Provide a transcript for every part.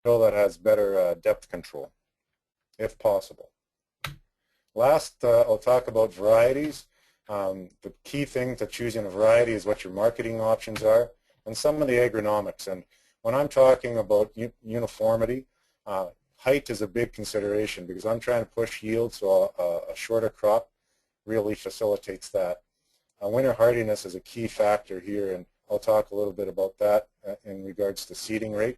that has better depth control, if possible. Last, I'll talk about varieties. The key thing to choosing a variety is what your marketing options are and some of the agronomics. And when I'm talking about uniformity, height is a big consideration because I'm trying to push yield, so a shorter crop really facilitates that. Winter hardiness is a key factor here, and I'll talk a little bit about that in regards to seeding rate.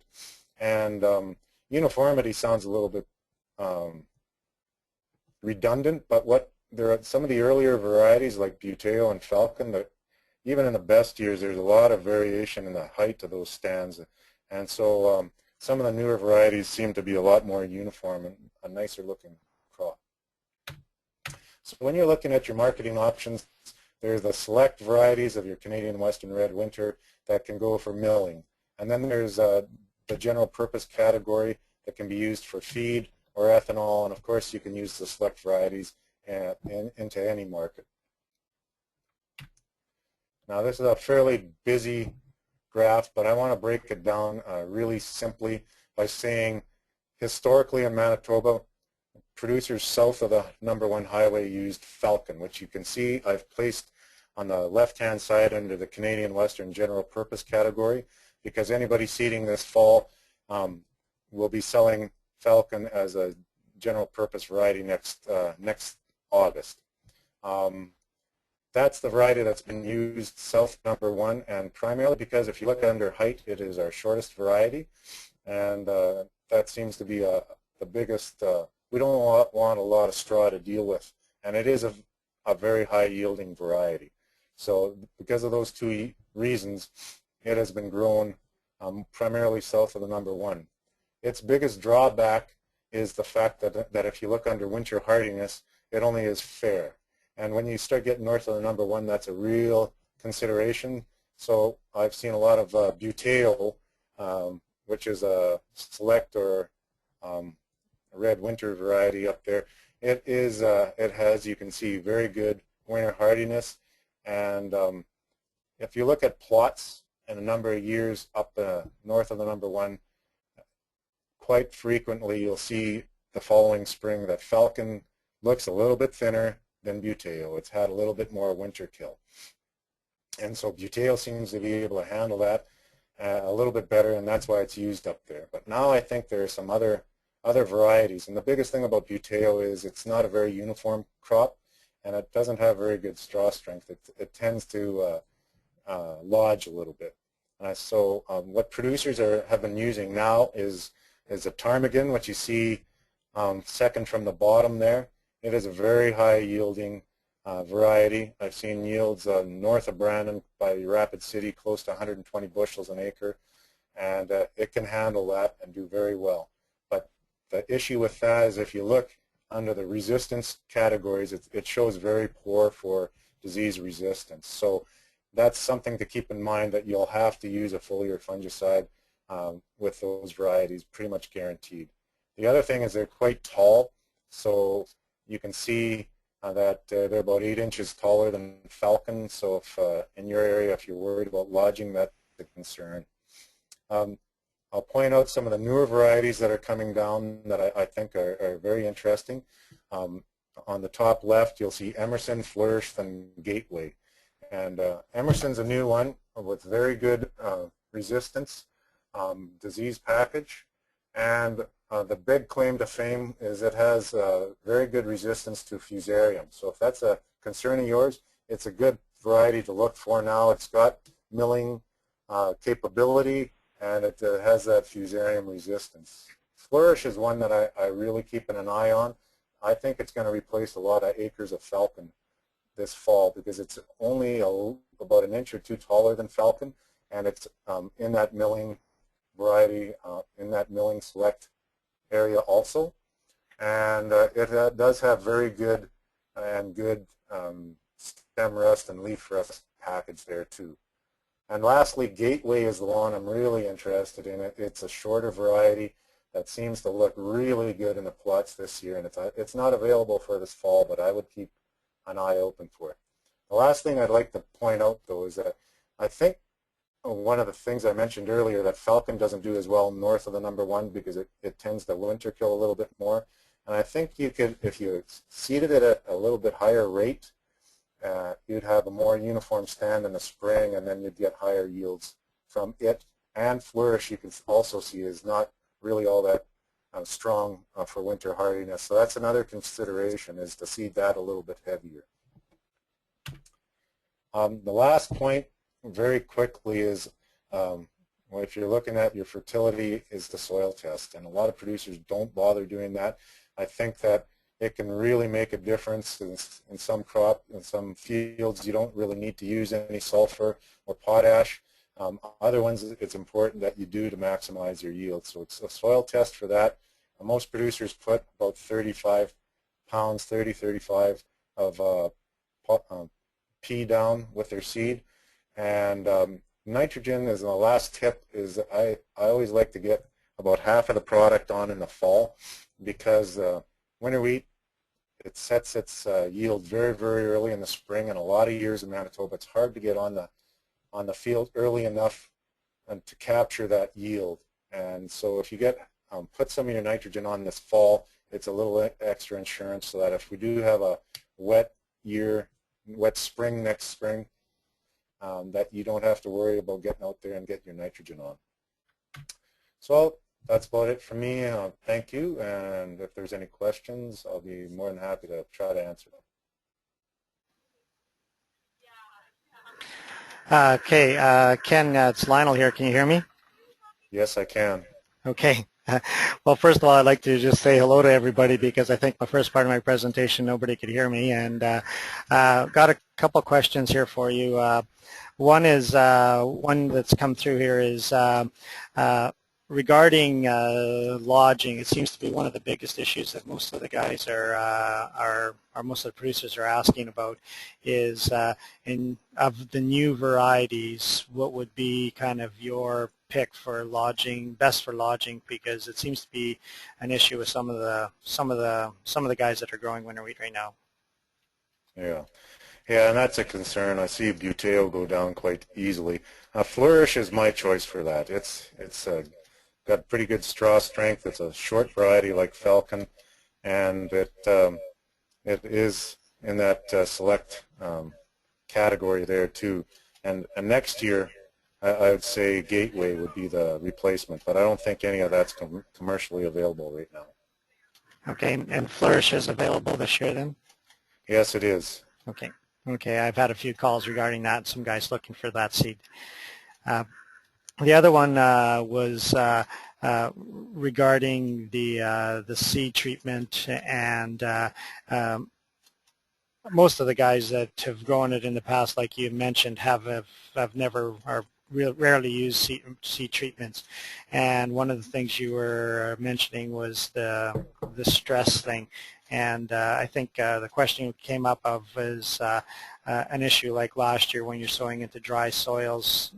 And uniformity sounds a little bit redundant, but there are some of the earlier varieties like Buteo and Falcon that even in the best years there's a lot of variation in the height of those stands, and so some of the newer varieties seem to be a lot more uniform and a nicer looking crop. So when you're looking at your marketing options, there's the select varieties of your Canadian Western Red Winter that can go for milling, and then there's the general purpose category that can be used for feed or ethanol, and of course you can use the select varieties into any market. Now this is a fairly busy graph, but I want to break it down really simply by saying historically in Manitoba, producers south of the #1 highway used Falcon, which you can see I've placed on the left-hand side under the Canadian Western General Purpose category, because anybody seeding this fall will be selling Falcon as a general purpose variety next August. That's the variety that's been used south #1, and primarily because if you look under height, it is our shortest variety, and that seems to be the biggest. We don't want a lot of straw to deal with, and it is a very high yielding variety. So because of those two reasons, it has been grown primarily south of the #1. Its biggest drawback is the fact that if you look under winter hardiness, it only is fair. And when you start getting north of the #1, that's a real consideration. So I've seen a lot of Buteo, which is a select or red winter variety up there. It has, you can see, very good winter hardiness. And if you look at plots in a number of years up north of the #1, quite frequently you'll see the following spring that Falcon looks a little bit thinner than Buteo. It's had a little bit more winter kill. And so Buteo seems to be able to handle that a little bit better, and that's why it's used up there. But now I think there are some other varieties, and the biggest thing about Buteo is it's not a very uniform crop, and it doesn't have very good straw strength. It tends to lodge a little bit. So what producers have been using now is a ptarmigan, which you see second from the bottom there. It is a very high yielding variety. I've seen yields north of Brandon by Rapid City close to 120 bushels an acre, and it can handle that and do very well. But the issue with that is if you look under the resistance categories, it shows very poor for disease resistance. So that's something to keep in mind, that you'll have to use a foliar fungicide with those varieties, pretty much guaranteed. The other thing is they're quite tall, so you can see that they're about 8 inches taller than Falcon. So if in your area, if you're worried about lodging, that's a concern. I'll point out some of the newer varieties that are coming down that I think are very interesting. On the top left, you'll see Emerson, Flourish, and Gateway. And Emerson's a new one with very good resistance, disease package, and the big claim to fame is it has very good resistance to fusarium. So if that's a concern of yours, it's a good variety to look for now. It's got milling capability, and it has that fusarium resistance. Flourish is one that I really keep an eye on. I think it's going to replace a lot of acres of Falcon this fall because it's only about 1 inch or 2 taller than Falcon, and it's in that milling variety, in that milling select area also. And it does have very good stem rust and leaf rust package there too. And lastly, Gateway is the one I'm really interested in. It's a shorter variety that seems to look really good in the plots this year, and it's not available for this fall, but I would keep an eye open for it. The last thing I'd like to point out, though, is that I think one of the things I mentioned earlier, that Falcon doesn't do as well north of the number 1 because it tends to winter kill a little bit more. And I think you could, if you seeded it at a little bit higher rate, you'd have a more uniform stand in the spring, and then you'd get higher yields from it. And Flourish, you can also see, is not really all that strong for winter hardiness. So that's another consideration, is to seed that a little bit heavier. The last point, very quickly, is if you're looking at your fertility, is the soil test. And a lot of producers don't bother doing that. I think that it can really make a difference in some in some fields. You don't really need to use any sulfur or potash. Other ones, it's important that you do to maximize your yield. So it's a soil test for that. Most producers put about 35 pounds, 35 of P down with their seed. And nitrogen is the last tip. Is I always like to get about half of the product on in the fall, because winter wheat, it sets its yield very, very early in the spring. And a lot of years in Manitoba, it's hard to get on the field early enough to capture that yield. And so if you get put some of your nitrogen on this fall, it's a little extra insurance, so that if we do have a wet spring next spring, that you don't have to worry about getting out there and getting your nitrogen on. So that's about it for me. Thank you, and if there's any questions, I'll be more than happy to try to answer them. Okay, Ken, it's Lionel here. Can you hear me? Yes, I can. Okay. Well, first of all, I'd like to just say hello to everybody, because I think the first part of my presentation, nobody could hear me. And got a couple questions here for you. One is, one that's come through here is regarding lodging. It seems to be one of the biggest issues that most of the guys most of the producers are asking about, is of the new varieties, what would be kind of your pick for lodging, best for lodging, because it seems to be an issue with some of the guys that are growing winter wheat right now. Yeah, and that's a concern. I see buteo go down quite easily. Flourish is my choice for that. It's got pretty good straw strength. It's a short variety like Falcon, and it is in that select category there too. And next year, I would say Gateway would be the replacement, but I don't think any of that's commercially available right now. Okay, and Flourish is available this year then? Yes, it is. Okay. Okay, I've had a few calls regarding that, some guys looking for that seed. The other one was regarding the seed treatment, and most of the guys that have grown it in the past, like you mentioned, have never or rarely used seed treatments. And one of the things you were mentioning was the stress thing. And I think the question came up of is an issue like last year when you're sowing into dry soils.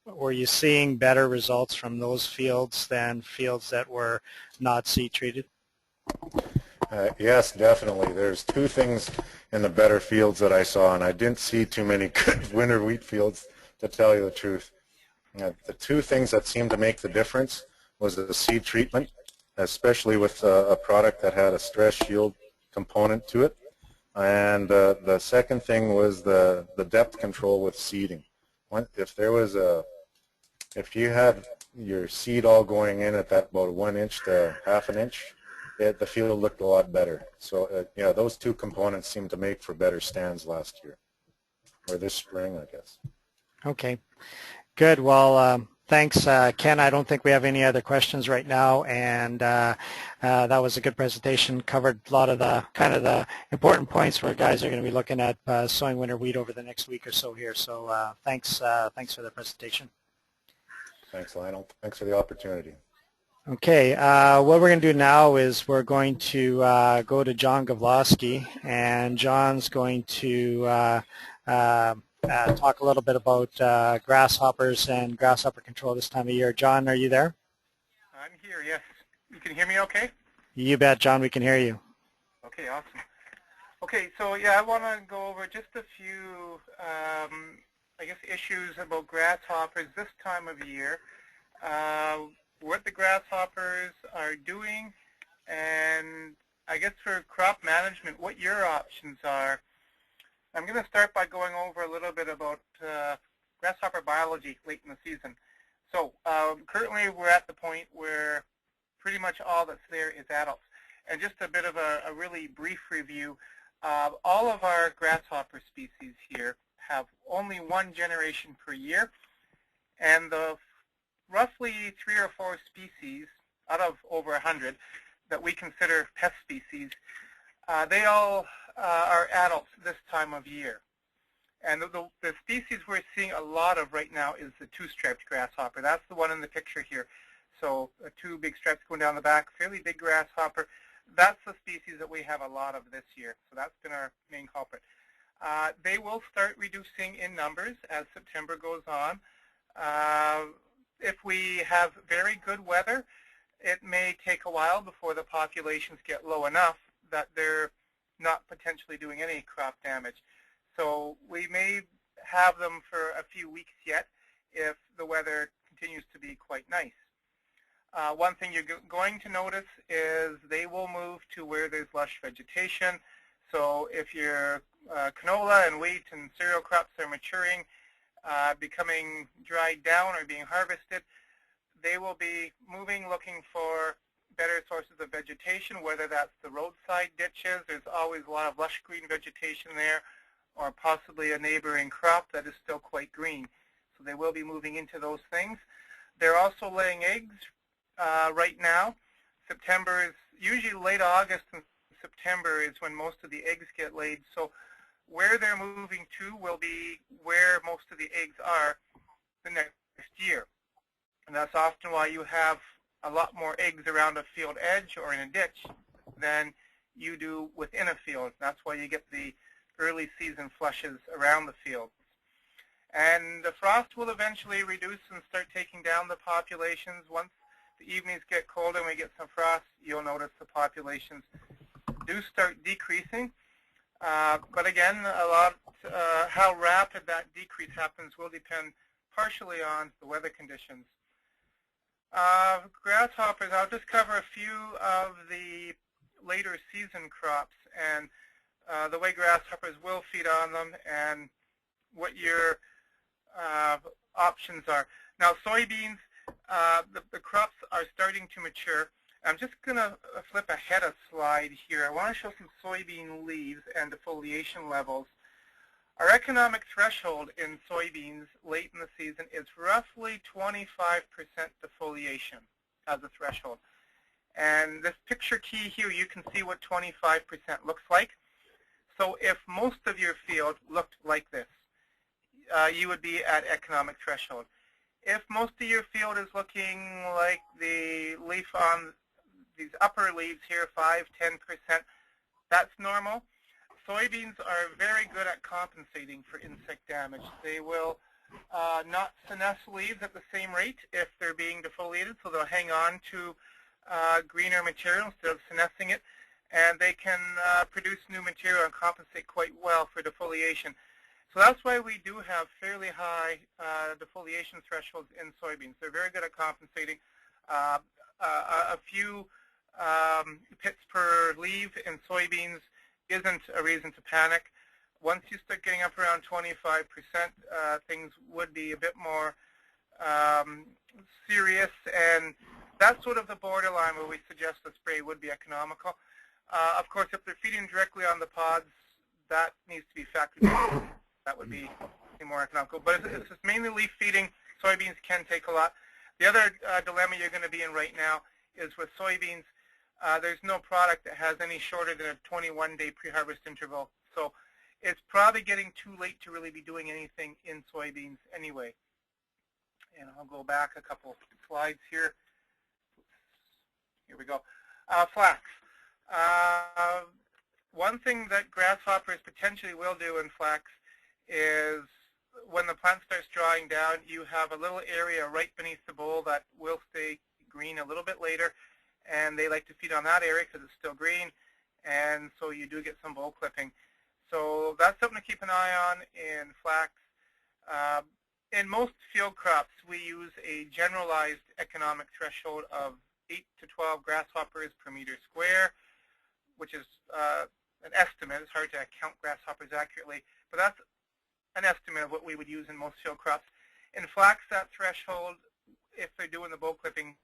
Were you seeing better results from those fields than fields that were not seed treated? Yes, definitely. There's two things in the better fields that I saw, and I didn't see too many good winter wheat fields, to tell you the truth. The two things that seemed to make the difference was the seed treatment, especially with a product that had a stress shield component to it. And the second thing was the depth control with seeding. If you had your seed all going in at that about 1 inch to half an inch, the field looked a lot better. So yeah, those two components seemed to make for better stands last year, or this spring, I guess. Okay, good. Well, thanks, Ken. I don't think we have any other questions right now, and that was a good presentation. Covered a lot of the important points where guys are going to be looking at sowing winter wheat over the next week or so here. So thanks for the presentation. Thanks, Lionel. Thanks for the opportunity. Okay, what we're going to do now is we're going to go to John Gavoloski, and John's going to talk a little bit about grasshoppers and grasshopper control this time of year. John, are you there? I'm here, yes. You can hear me okay? You bet, John, we can hear you. Okay, awesome. Okay, so yeah, I want to go over just a few I guess, issues about grasshoppers this time of year, what the grasshoppers are doing, and I guess for crop management, what your options are. I'm going to start by going over a little bit about grasshopper biology late in the season. So currently we're at the point where pretty much all that's there is adults. And just a bit of a really brief review, all of our grasshopper species here have only one generation per year, and the roughly 3 or 4 species out of over 100 that we consider pest species, they all are adults this time of year. And the species we're seeing a lot of right now is the two-striped grasshopper. That's the one in the picture here. So 2 big stripes going down the back, fairly big grasshopper. That's the species that we have a lot of this year. So that's been our main culprit. They will start reducing in numbers as September goes on. If we have very good weather, it may take a while before the populations get low enough that they're not potentially doing any crop damage. So we may have them for a few weeks yet if the weather continues to be quite nice. One thing you're going to notice is they will move to where there's lush vegetation. So if your canola and wheat and cereal crops are maturing, becoming dried down or being harvested, they will be moving, looking for better sources of vegetation, whether that's the roadside ditches. There's always a lot of lush green vegetation there, or possibly a neighboring crop that is still quite green. So they will be moving into those things. They're also laying eggs right now. September is usually late August, and September is when most of the eggs get laid. So where they're moving to will be where most of the eggs are the next year. And that's often why you have a lot more eggs around a field edge or in a ditch than you do within a field. That's why you get the early season flushes around the field. And the frost will eventually reduce and start taking down the populations. Once the evenings get colder and we get some frost, you'll notice the populations do start decreasing. But again, how rapid that decrease happens will depend partially on the weather conditions. Grasshoppers, I'll just cover a few of the later season crops and the way grasshoppers will feed on them and what your options are. Now soybeans, the crops are starting to mature. I'm just going to flip ahead a slide here. I want to show some soybean leaves and defoliation levels. Our economic threshold in soybeans late in the season is roughly 25% defoliation as a threshold. And this picture key here, you can see what 25% looks like. So if most of your field looked like this, you would be at economic threshold. If most of your field is looking like the leaf on these upper leaves here, 5–10%, that's normal. Soybeans are very good at compensating for insect damage. They will not senesce leaves at the same rate if they're being defoliated, so they'll hang on to greener material instead of senescing it, and they can produce new material and compensate quite well for defoliation. So that's why we do have fairly high defoliation thresholds in soybeans. They're very good at compensating. A few pits per leaf in soybeans isn't a reason to panic. Once you start getting up around 25%, things would be a bit more serious, and that's sort of the borderline where we suggest a spray would be economical. Of course, if they're feeding directly on the pods, that needs to be factored in. That would be more economical. But if it's mainly leaf feeding, soybeans can take a lot. The other dilemma you're going to be in right now is with soybeans, there's no product that has any shorter than a 21-day pre-harvest interval. So it's probably getting too late to really be doing anything in soybeans anyway. And I'll go back a couple slides here. Here we go. Flax. One thing that grasshoppers potentially will do in flax is when the plant starts drying down, you have a little area right beneath the bowl that will stay green a little bit later, and they like to feed on that area because it's still green, and so you do get some bowl clipping. So that's something to keep an eye on in flax. In most field crops, we use a generalized economic threshold of 8 to 12 grasshoppers per meter square, which is an estimate. It's hard to count grasshoppers accurately, but that's an estimate of what we would use in most field crops. In flax, that threshold, if they're doing the bow clipping,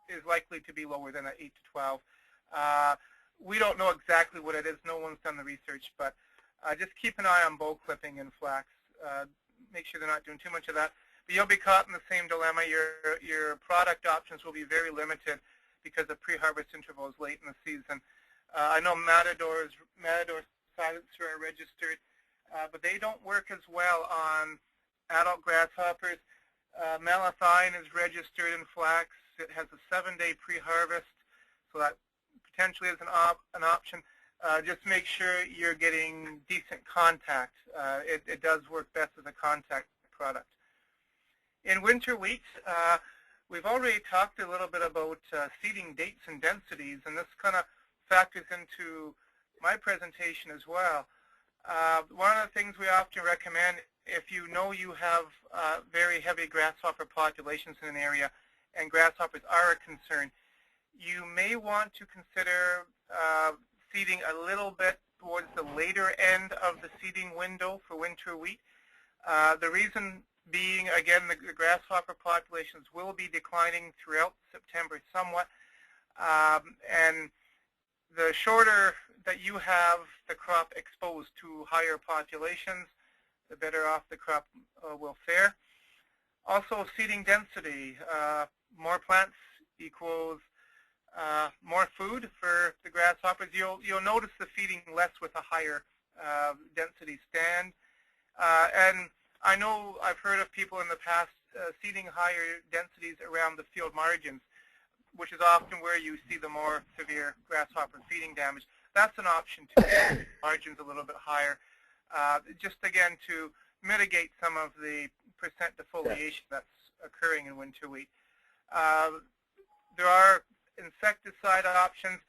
is likely to be lower than 8 to 12. We don't know exactly what it is. No one's done the research, but just keep an eye on bow clipping in flax. Make sure they're not doing too much of that. But you'll be caught in the same dilemma. Your product options will be very limited because the pre-harvest interval is late in the season. I know Matador silencer are registered, but they don't work as well on adult grasshoppers. Malathion is registered in flax. It has a 7-day pre-harvest, so that potentially is an option. Just make sure you're getting decent contact. It does work best as a contact product. In winter wheat, we've already talked a little bit about seeding dates and densities, and this kind of factors into my presentation as well. One of the things we often recommend, if you know you have very heavy grasshopper populations in an area and grasshoppers are a concern, you may want to consider seeding a little bit towards the later end of the seeding window for winter wheat. The reason being, again, the grasshopper populations will be declining throughout September somewhat, and the shorter that you have the crop exposed to higher populations, the better off the crop will fare. Also, seeding density. More plants equals more food for the grasshoppers. You'll notice the feeding less with a higher density stand. And I know I've heard of people in the past seeding higher densities around the field margins, which is often where you see the more severe grasshopper feeding damage. That's an option to make margins a little bit higher, just again to mitigate some of the percent defoliation that's occurring in winter wheat. There are insecticide options.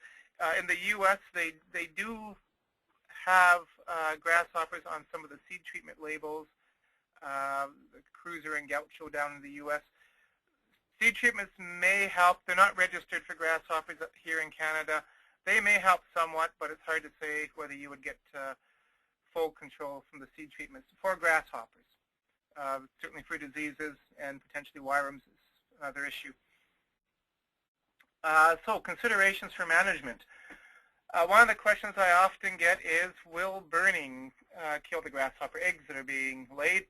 In the U.S., they do have grasshoppers on some of the seed treatment labels, the Cruiser and Gaucho down in the U.S. Seed treatments may help. They're not registered for grasshoppers here in Canada. They may help somewhat, but it's hard to say whether you would get full control from the seed treatments for grasshoppers. Certainly for diseases and potentially worms is another issue. So considerations for management. One of the questions I often get is, will burning kill the grasshopper eggs that are being laid?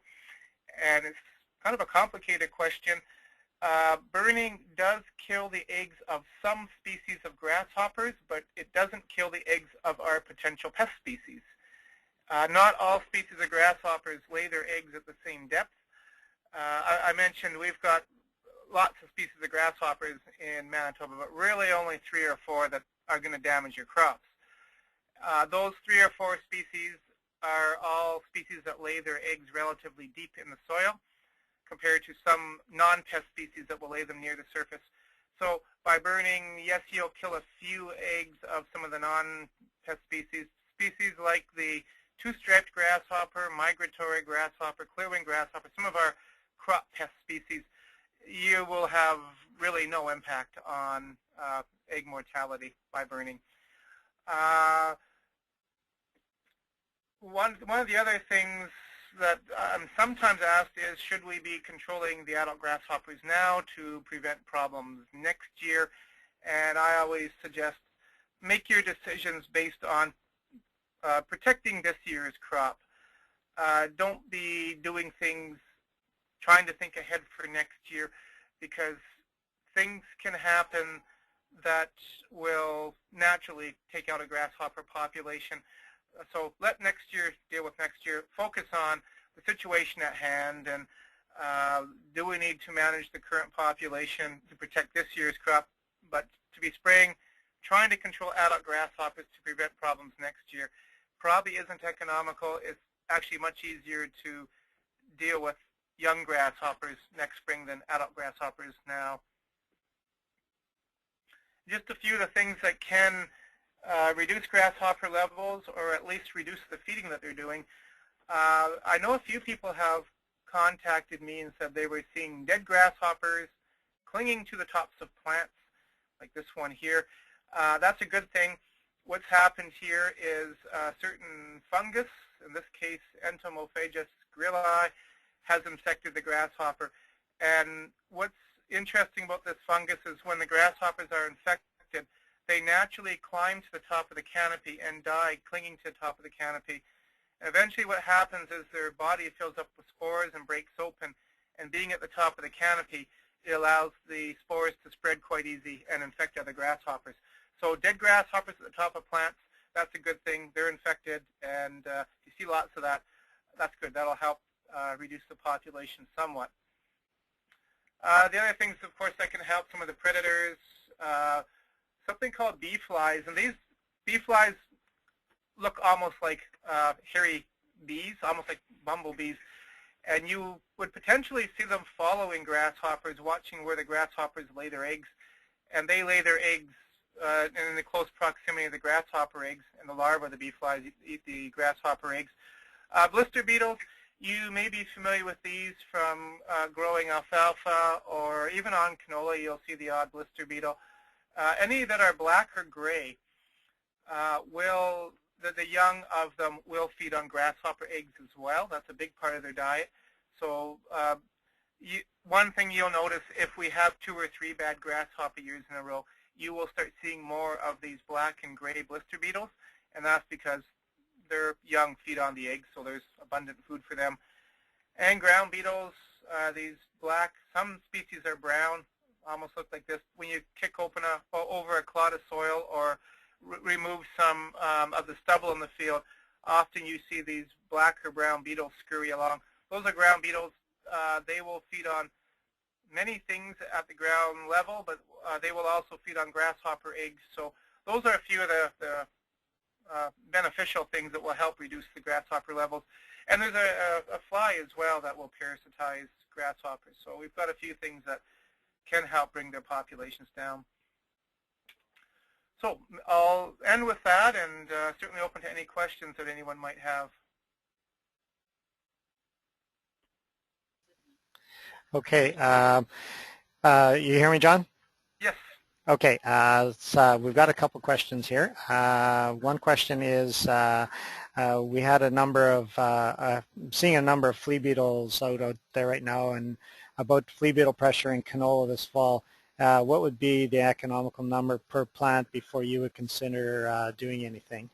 And it's kind of a complicated question. Burning does kill the eggs of some species of grasshoppers, but it doesn't kill the eggs of our potential pest species. Not all species of grasshoppers lay their eggs at the same depth. I mentioned we've got lots of species of grasshoppers in Manitoba, but really only 3 or 4 that are going to damage your crops. Those 3 or 4 species are all species that lay their eggs relatively deep in the soil, compared to some non-pest species that will lay them near the surface. So by burning, yes, you'll kill a few eggs of some of the non-pest species. Species like the two-striped grasshopper, migratory grasshopper, clearwing grasshopper, some of our crop pest species, you will have really no impact on egg mortality by burning. One of the other things that I'm sometimes asked is, should we be controlling the adult grasshoppers now to prevent problems next year? And I always suggest make your decisions based on protecting this year's crop. Don't be doing things trying to think ahead for next year, because things can happen that will naturally take out a grasshopper population. So let next year deal with next year. Focus on the situation at hand, and do we need to manage the current population to protect this year's crop, but to be spraying, trying to control adult grasshoppers to prevent problems next year probably isn't economical. It's actually much easier to deal with young grasshoppers next spring than adult grasshoppers now. Just a few of the things that can reduce grasshopper levels, or at least reduce the feeding that they're doing. I know a few people have contacted me and said they were seeing dead grasshoppers clinging to the tops of plants, like this one here. That's a good thing. What's happened here is a certain fungus, in this case Entomophagous grilli, has infected the grasshopper. And what's interesting about this fungus is when the grasshoppers are infected, they naturally climb to the top of the canopy and die clinging to the top of the canopy. And eventually what happens is their body fills up with spores and breaks open, and being at the top of the canopy, it allows the spores to spread quite easy and infect other grasshoppers. So dead grasshoppers at the top of plants, that's a good thing. They're infected, and if you see lots of that, that's good. That'll help reduce the population somewhat. The other things, of course, that can help some of the predators, something called bee flies. And these bee flies look almost like hairy bees, almost like bumblebees. And you would potentially see them following grasshoppers, watching where the grasshoppers lay their eggs. And they lay their eggs in the close proximity of the grasshopper eggs, and the larvae of the bee flies eat the grasshopper eggs. Blister beetles, you may be familiar with these from growing alfalfa, or even on canola you'll see the odd blister beetle. Any that are black or gray, the young of them will feed on grasshopper eggs as well. That's a big part of their diet. So one thing you'll notice, if we have 2 or 3 bad grasshopper years in a row, you will start seeing more of these black and gray blister beetles, and that's because their young feed on the eggs, so there's abundant food for them. And ground beetles, these black, some species are brown, almost look like this. When you kick open over a clod of soil or remove some of the stubble in the field, often you see these black or brown beetles scurry along. Those are ground beetles. They will feed on many things at the ground level, but they will also feed on grasshopper eggs. So those are a few of the beneficial things that will help reduce the grasshopper levels. And there's a fly as well that will parasitize grasshoppers. So we've got a few things that can help bring their populations down. So I'll end with that, and certainly open to any questions that anyone might have. Okay. You hear me, John? Yes. Okay. So we've got a couple questions here. One question is, we had a number of, seeing a number of flea beetles out there right now, and about flea beetle pressure in canola this fall. What would be the economical number per plant before you would consider doing anything?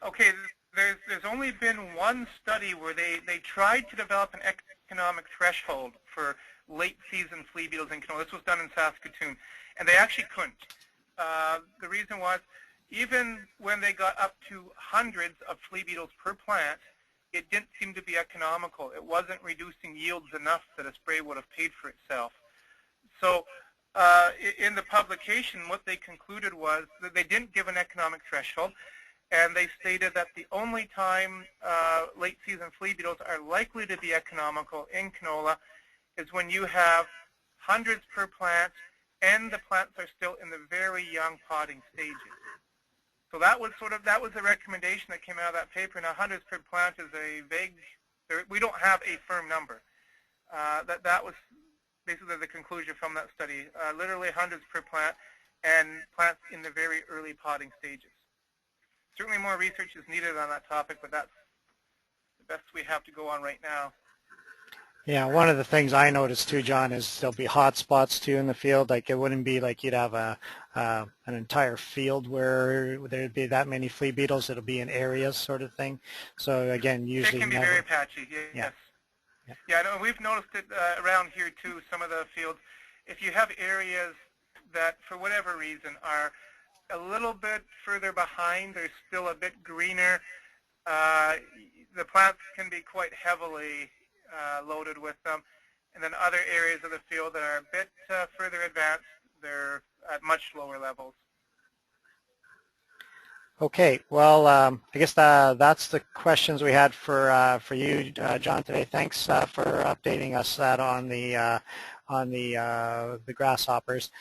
Okay, there's only been one study where they tried to develop an economic threshold for late season flea beetles in canola. This was done in Saskatoon, and they actually couldn't. The reason was, even when they got up to hundreds of flea beetles per plant, it didn't seem to be economical. It wasn't reducing yields enough that a spray would have paid for itself. So in the publication, what they concluded was that they didn't give an economic threshold, and they stated that the only time late season flea beetles are likely to be economical in canola is when you have hundreds per plant and the plants are still in the very young potting stages. So that was the recommendation that came out of that paper. Now, hundreds per plant is a vague, we don't have a firm number. That was basically the conclusion from that study. Literally hundreds per plant, and plants in the very early potting stages. Certainly more research is needed on that topic, but that's the best we have to go on right now. Yeah, one of the things I noticed too, John, is there'll be hot spots too in the field. Like it wouldn't be like you'd have an entire field where there'd be that many flea beetles. It'll be in areas, sort of thing. So again, usually it can be very patchy. Yes. Yeah, I know we've noticed it around here too. Some of the fields, if you have areas that, for whatever reason, are a little bit further behind, they're still a bit greener. The plants can be quite heavily loaded with them, and then other areas of the field that are a bit further advanced, they're at much lower levels. Okay, well, I guess that's the questions we had for you, John, today. Thanks for updating us on the the grasshoppers.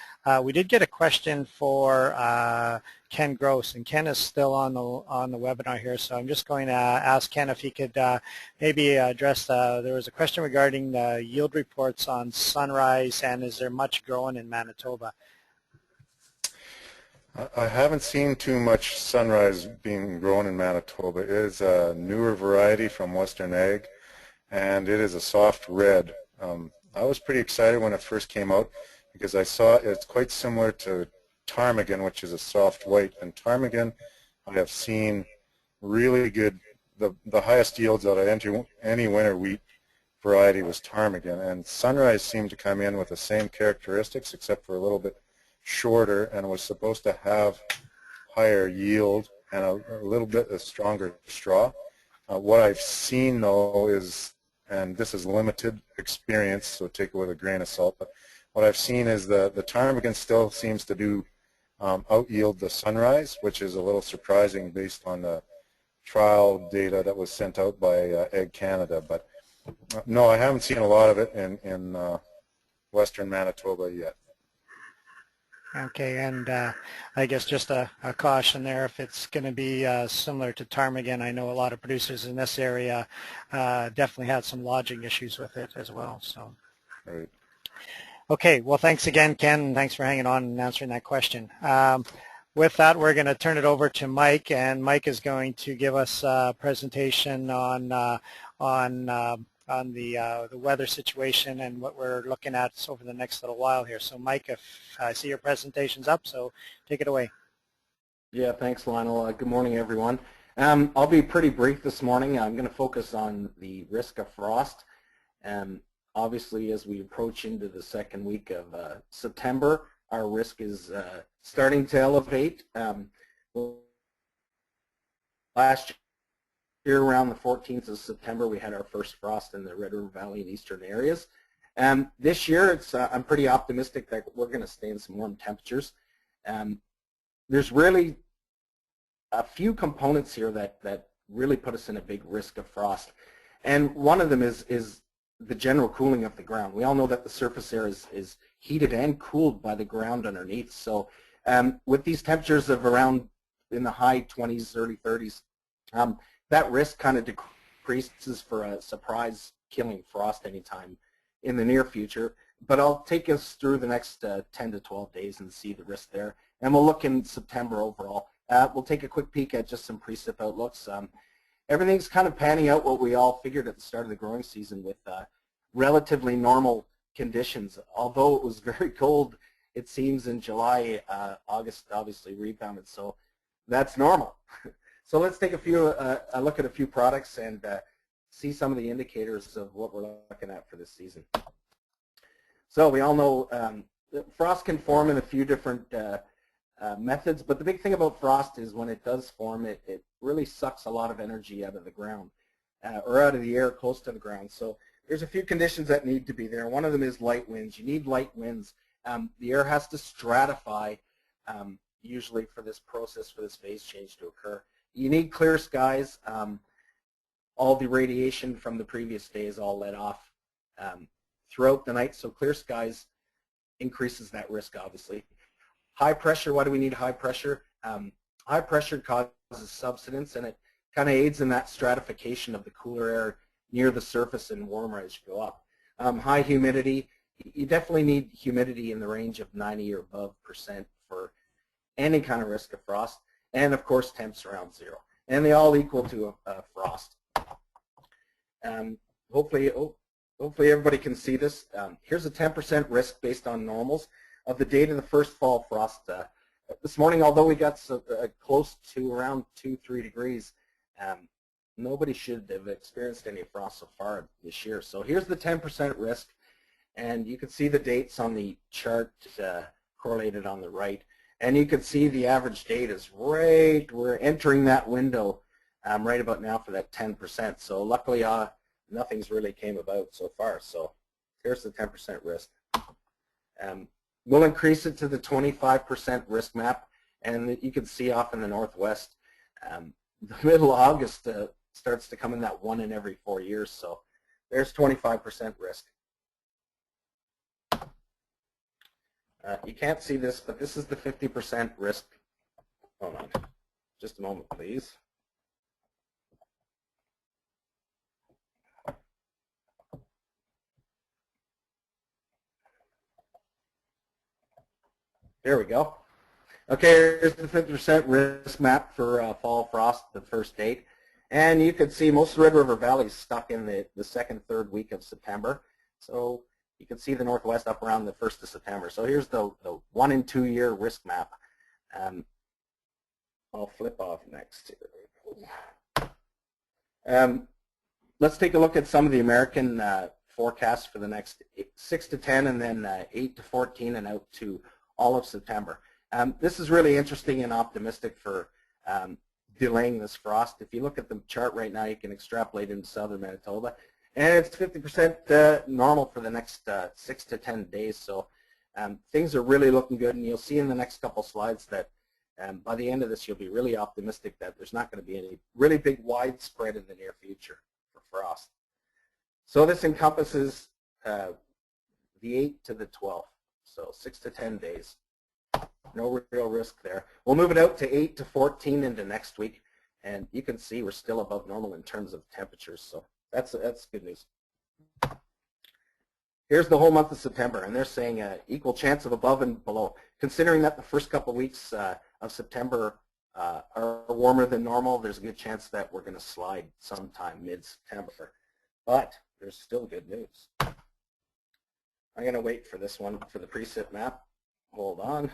We did get a question for Ken Gross, and Ken is still on the webinar here, so I'm just going to ask Ken if he could maybe address. There was a question regarding the yield reports on Sunrise, and is there much growing in Manitoba? I haven't seen too much Sunrise being grown in Manitoba. It is a newer variety from Western Ag, and it is a soft red. I was pretty excited when it first came out because I saw it's quite similar to ptarmigan, which is a soft white. And ptarmigan, I have seen really good, the highest yields out of any winter wheat variety was ptarmigan. And Sunrise seemed to come in with the same characteristics except for a little bit shorter, and was supposed to have higher yield and a little bit of stronger straw. What I've seen though is, and this is limited experience, so take it with a grain of salt, but what I've seen is the ptarmigan still seems to do out yield the Sunrise, which is a little surprising based on the trial data that was sent out by Ag Canada. But no, I haven't seen a lot of it in Western Manitoba yet. Okay, and I guess just a caution there, if it's going to be similar to ptarmigan, I know a lot of producers in this area definitely had some lodging issues with it as well. So, right. Okay, well, thanks again, Ken, and thanks for hanging on and answering that question. With that, we're going to turn it over to Mike, and Mike is going to give us a presentation on the weather situation and what we're looking at over the next little while here. So Mike, if I see your presentation's up, so take it away. Yeah, thanks Lionel. Good morning everyone. I'll be pretty brief this morning. I'm going to focus on the risk of frost. Obviously as we approach into the second week of September, our risk is starting to elevate. Last year, around the 14th of September, we had our first frost in the Red River Valley and eastern areas. This year, I'm pretty optimistic that we're going to stay in some warm temperatures. There's really a few components here that really put us in a big risk of frost. And one of them is the general cooling of the ground. We all know that the surface air is heated and cooled by the ground underneath. So with these temperatures of around in the high 20s, early 30s, that risk kind of decreases for a surprise killing frost anytime in the near future. But I'll take us through the next 10 to 12 days and see the risk there. And we'll look in September overall. We'll take a quick peek at just some precip outlooks. Everything's kind of panning out what we all figured at the start of the growing season with relatively normal conditions. Although it was very cold, it seems in July, August obviously rebounded. So that's normal. So let's take a look at a few products and see some of the indicators of what we're looking at for this season. So we all know frost can form in a few different methods, but the big thing about frost is when it does form, it really sucks a lot of energy out of the ground or out of the air close to the ground. So there's a few conditions that need to be there. One of them is light winds. You need light winds. The air has to stratify usually for this process, for this phase change to occur. You need clear skies. All the radiation from the previous day is all let off throughout the night, so clear skies increases that risk, obviously. High pressure, why do we need high pressure? High pressure causes subsidence, and it kind of aids in that stratification of the cooler air near the surface and warmer as you go up. High humidity, you definitely need humidity in the range of 90 or above % for any kind of risk of frost. And of course temps around 0, and they all equal to a frost. Hopefully everybody can see this. Here's a 10% risk based on normals of the date of the first fall frost. This morning, although we got close to around 2-3 degrees, nobody should have experienced any frost so far this year. So here's the 10% risk, and you can see the dates on the chart correlated on the right. And you can see the average date is right, we're entering that window right about now for that 10%. So luckily nothing's really came about so far. So here's the 10% risk. We'll increase it to the 25% risk map, and you can see off in the northwest, the middle of August starts to come in that 1 in every 4 years. So there's 25% risk. You can't see this, but this is the 50% risk. Hold on. Just a moment, please. There we go. Okay, here's the 50% risk map for fall frost, the first date. And you can see most of Red River Valley is stuck in the second, third week of September. So you can see the Northwest up around the 1st of September. So here's the 1 and 2 year risk map. I'll flip off next. Let's take a look at some of the American forecasts for the next 6 to 10 and then 8 to 14 and out to all of September. This is really interesting and optimistic for delaying this frost. If you look at the chart right now, you can extrapolate into southern Manitoba, and it's 50% normal for the next 6 to 10 days. So things are really looking good, and you'll see in the next couple slides that by the end of this, you'll be really optimistic that there's not going to be any really big widespread in the near future for frost. So this encompasses the 8th to the 12th, so 6 to 10 days. No real risk there. We'll move it out to 8 to 14 into next week, and you can see we're still above normal in terms of temperatures, so that's good news. Here's the whole month of September, and they're saying equal chance of above and below. Considering that the first couple of weeks of September are warmer than normal, there's a good chance that we're going to slide sometime mid-September. But there's still good news. I'm going to wait for this one for the precip map. Hold on.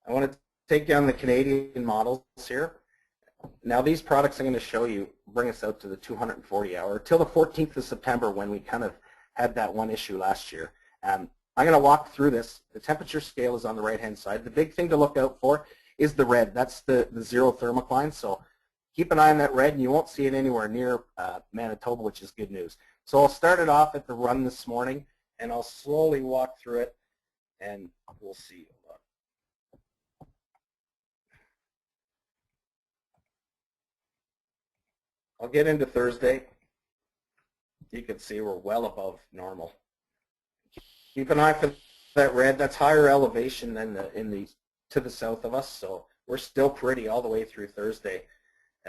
I want to take down the Canadian models here. Now these products I'm going to show you bring us out to the 240 hour till the 14th of September when we kind of had that one issue last year. I'm going to walk through this. The temperature scale is on the right hand side. The big thing to look out for is the red. That's the zero thermocline. So keep an eye on that red, and you won't see it anywhere near Manitoba, which is good news. So I'll start it off at the run this morning, and I'll slowly walk through it, and we'll see. I'll get into Thursday. You can see we're well above normal. Keep an eye for that red. That's higher elevation than to the south of us, so we're still pretty all the way through Thursday.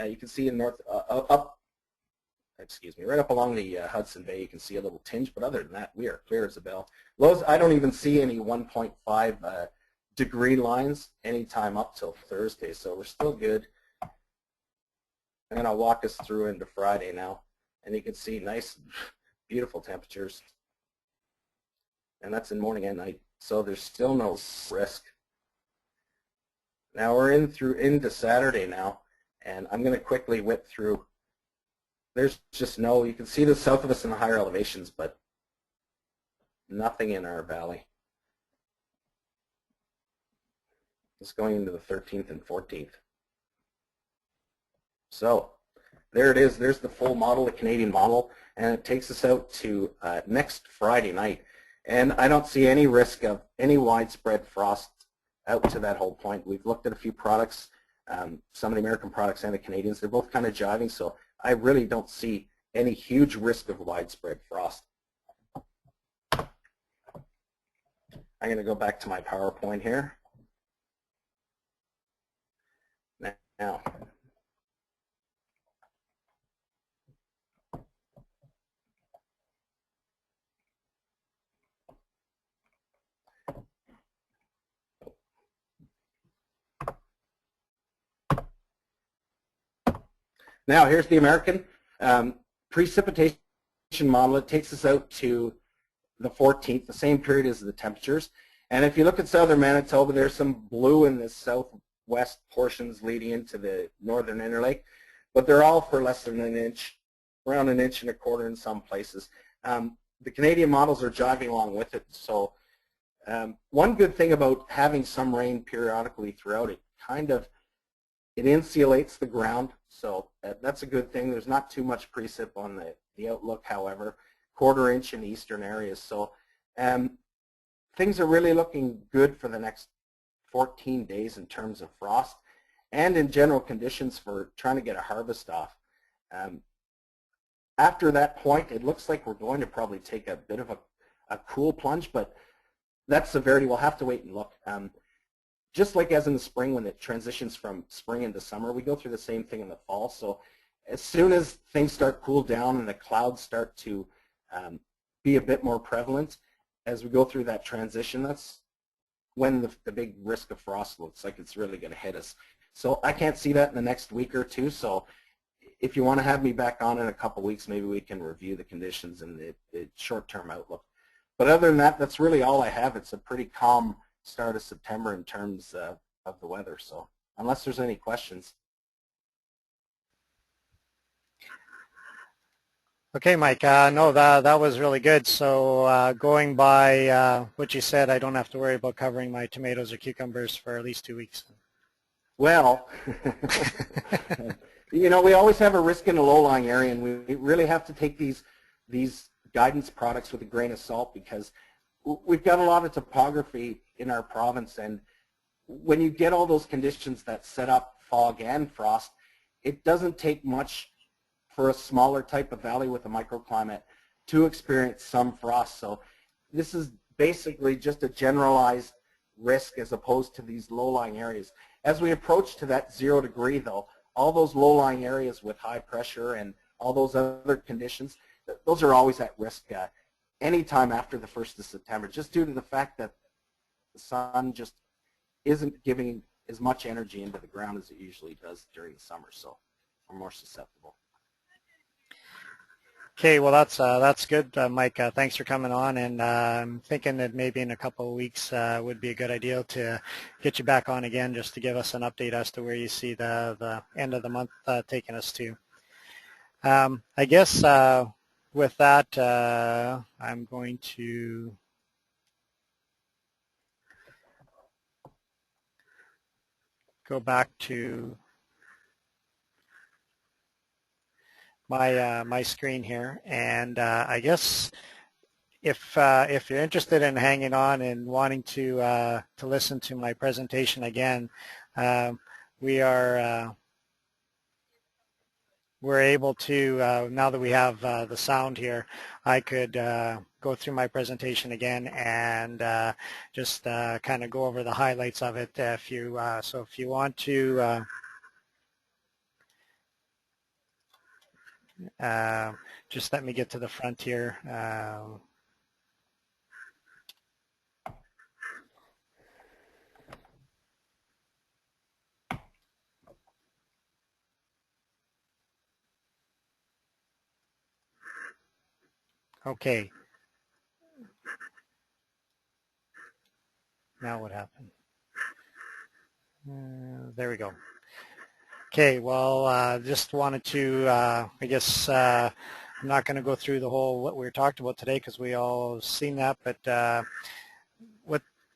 You can see in right up along the Hudson Bay, you can see a little tinge, but other than that, we are clear as a bell. Lows, I don't even see any 1.5 degree lines anytime up till Thursday, so we're still good. And I'll walk us through into Friday now, and you can see nice, beautiful temperatures. And that's in morning and night, so there's still no risk. Now we're into Saturday now, and I'm going to quickly whip through. There's just you can see the south of us in the higher elevations, but nothing in our valley. It's going into the 13th and 14th. So there it is. There's the full model, the Canadian model, and it takes us out to next Friday night. And I don't see any risk of any widespread frost out to that whole point. We've looked at a few products, some of the American products and the Canadians. They're both kind of jiving, so I really don't see any huge risk of widespread frost. I'm going to go back to my PowerPoint here. Now, here's the American precipitation model. It takes us out to the 14th, the same period as the temperatures. And if you look at southern Manitoba, there's some blue in the southwest portions leading into the northern Interlake, but they're all for less than an inch, around 1.25 inches in some places. The Canadian models are jiving along with it. So one good thing about having some rain periodically throughout it, it insulates the ground, so that's a good thing. There's not too much precip on the outlook, however, 1/4 inch in the eastern areas. So things are really looking good for the next 14 days in terms of frost and in general conditions for trying to get a harvest off. After that point, it looks like we're going to probably take a bit of a cool plunge, but that severity, we'll have to wait and look. Just like as in the spring when it transitions from spring into summer, we go through the same thing in the fall. So as soon as things start cool down and the clouds start to be a bit more prevalent, as we go through that transition, that's when the big risk of frost looks like it's really going to hit us. So I can't see that in the next week or two. So if you want to have me back on in a couple weeks, maybe we can review the conditions and the short-term outlook. But other than that, that's really all I have. It's a pretty calm start of September in terms of the weather. So unless there's any questions. Okay, Mike. No, that was really good. So going by what you said, I don't have to worry about covering my tomatoes or cucumbers for at least 2 weeks. Well, you know, we always have a risk in a low-lying area, and we really have to take these guidance products with a grain of salt because we've got a lot of topography in our province, and when you get all those conditions that set up fog and frost, it doesn't take much for a smaller type of valley with a microclimate to experience some frost. So this is basically just a generalized risk as opposed to these low-lying areas. As we approach to that 0 degree though, all those low-lying areas with high pressure and all those other conditions, those are always at risk anytime after the 1st of September, just due to the fact that the sun just isn't giving as much energy into the ground as it usually does during the summer, so we're more susceptible. Okay, well that's good, Mike. Thanks for coming on, and I'm thinking that maybe in a couple of weeks would be a good idea to get you back on again, just to give us an update as to where you see the end of the month taking us to. I guess with that, I'm going to go back to my screen here, and I guess if you're interested in hanging on and wanting to listen to my presentation again, we're able to now that we have the sound here, I could go through my presentation again and just kind of go over the highlights of it. If you want to. Just let me get to the front here. Okay. Now what happened? There we go. Okay, well, just wanted to, I guess, I'm not going to go through the whole what we were talking about today because we all seen that, but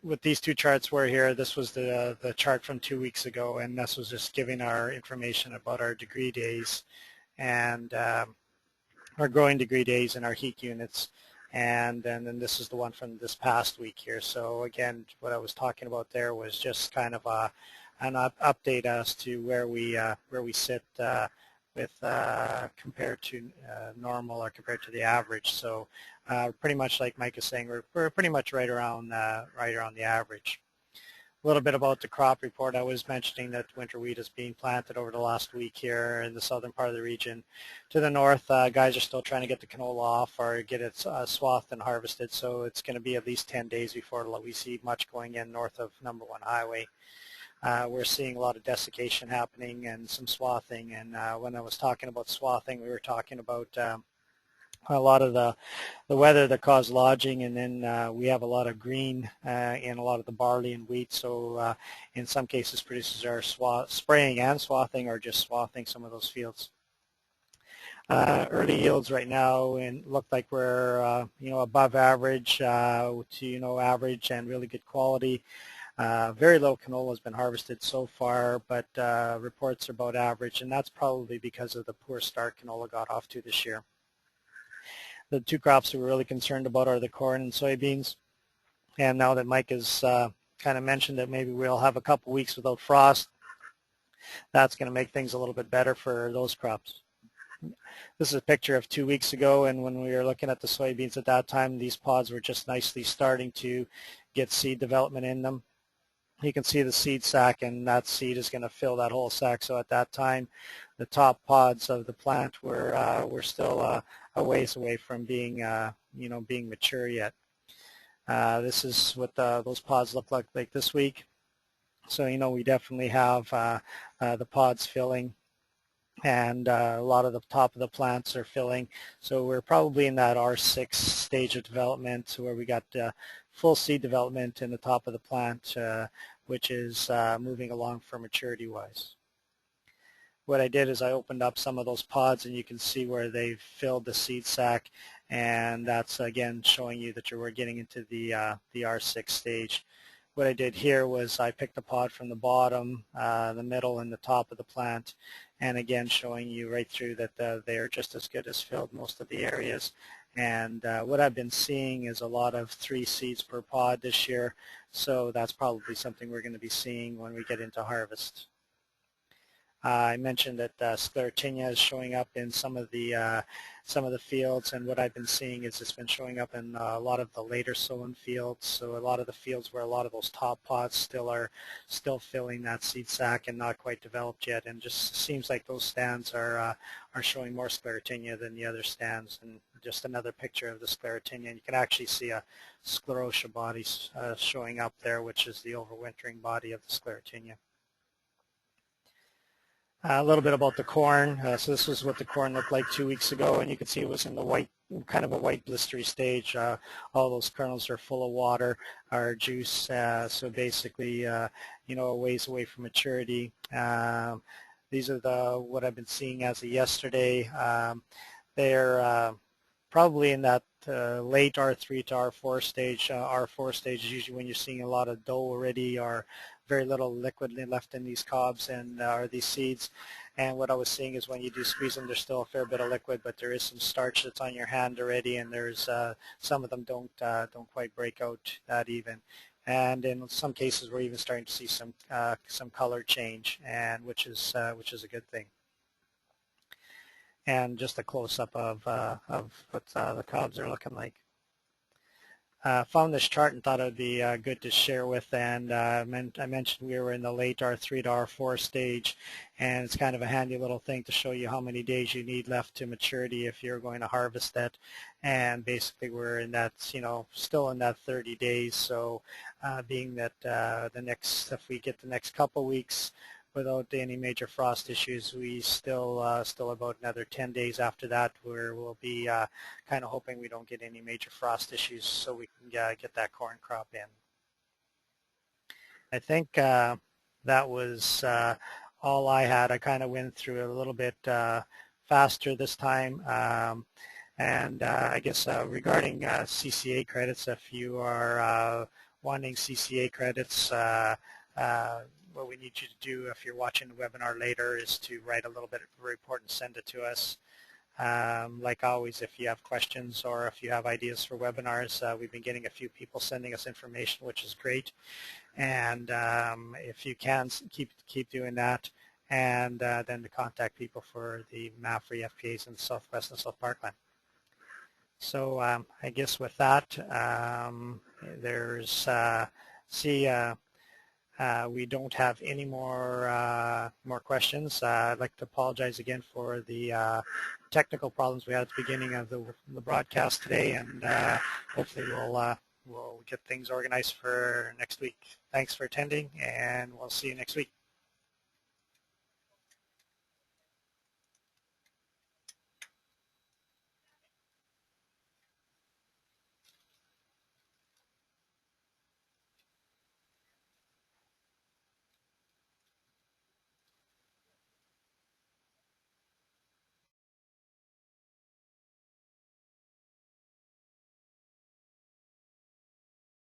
what these two charts were here, this was the chart from 2 weeks ago, and this was just giving our information about our degree days and our growing degree days and our heat units. And then this is the one from this past week here. So again, what I was talking about there was just kind of an update as to where we sit with compared to normal or compared to the average. So pretty much like Mike is saying, we're pretty much right around the average. A little bit about the crop report. I was mentioning that winter wheat is being planted over the last week here in the southern part of the region. To the north, guys are still trying to get the canola off or get it swathed and harvested, so it's going to be at least 10 days before we see much going in north of number 1 highway. We're seeing a lot of desiccation happening and some swathing, and when I was talking about swathing, we were talking about a lot of the weather that caused lodging, and then we have a lot of green in a lot of the barley and wheat, so in some cases producers are spraying and swathing or just swathing some of those fields. Early yields right now and look like we're above average to average and really good quality. Very low canola has been harvested so far, but reports are about average, and that's probably because of the poor start canola got off to this year. The two crops that we're really concerned about are the corn and soybeans, and now that Mike has kind of mentioned that maybe we'll have a couple weeks without frost, that's going to make things a little bit better for those crops. this is a picture of 2 weeks ago, and when we were looking at the soybeans at that time, these pods were just nicely starting to get seed development in them. You can see the seed sac, and that seed is going to fill that whole sac. So at that time, the top pods of the plant were still a ways away from being being mature yet. This is what those pods look like this week. So we definitely have the pods filling, and a lot of the top of the plants are filling. So we're probably in that R6 stage of development, where we got full seed development in the top of the plant, which is moving along for maturity-wise. What I did is I opened up some of those pods, and you can see where they've filled the seed sac, and that's again showing you that we're getting into the R6 stage. What I did here was I picked a pod from the bottom, the middle, and the top of the plant, and again showing you right through that they are just as good as filled most of the areas. And what I've been seeing is a lot of 3 seeds per pod this year, so that's probably something we're going to be seeing when we get into harvest. I mentioned that sclerotinia is showing up in some of the fields, and what I've been seeing is it's been showing up in a lot of the later sown fields. So a lot of the fields where a lot of those top pods still filling that seed sac and not quite developed yet, and just seems like those stands are showing more sclerotinia than the other stands. And just another picture of the sclerotinia, and you can actually see a sclerotia body showing up there, which is the overwintering body of the sclerotinia. A little bit about the corn. So this was what the corn looked like 2 weeks ago, and you can see it was in the white, kind of a white blistery stage. All those kernels are full of water or juice, so basically, a ways away from maturity. These are what I've been seeing as of yesterday. They're probably in that late R3 to R4 stage. R4 stage is usually when you're seeing a lot of dough already, or very little liquid left in these cobs and or these seeds. And what I was seeing is when you do squeeze them, there's still a fair bit of liquid, but there is some starch that's on your hand already, and there's some of them don't quite break out that even. And in some cases, we're even starting to see some color change, and which is a good thing. And just a close-up of what the cobs are looking like. Found this chart and thought it would be good to share with, and I mentioned we were in the late R3 to R4 stage, and it's kind of a handy little thing to show you how many days you need left to maturity if you're going to harvest it. And basically we're in that, still in that 30 days, so being that if we get the next couple weeks without any major frost issues, we still about another 10 days after that, where we'll be kind of hoping we don't get any major frost issues, so we can get that corn crop in. I think that was all I had. I kind of went through it a little bit faster this time, and I guess regarding CCA credits, if you are wanting CCA credits, what we need you to do if you're watching the webinar later is to write a little bit of a report and send it to us. Like always, if you have questions or if you have ideas for webinars, we've been getting a few people sending us information, which is great. And if you can, keep doing that. And then to contact people for the MAFRI FPAs in the Southwest and South Parkland. So I guess with that, we don't have any more questions. I'd like to apologize again for the technical problems we had at the beginning of the broadcast today, and hopefully we'll get things organized for next week. Thanks for attending, and we'll see you next week.